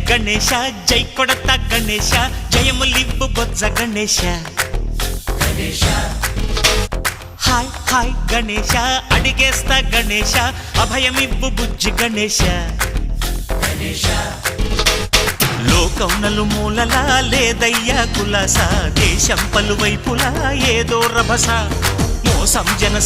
గణేశ జై కొడత గణేశ జయములివ్వు బొజ్జ Ganesha hi hi Ganesha అడిగేస్తా Ganesha అభయమివ్వు బుజ్జి గణేశ లోకం నలుమూలలా లేదయ్యా కులాస దేశం పలువైపులా ఏదో రభస మోసం జన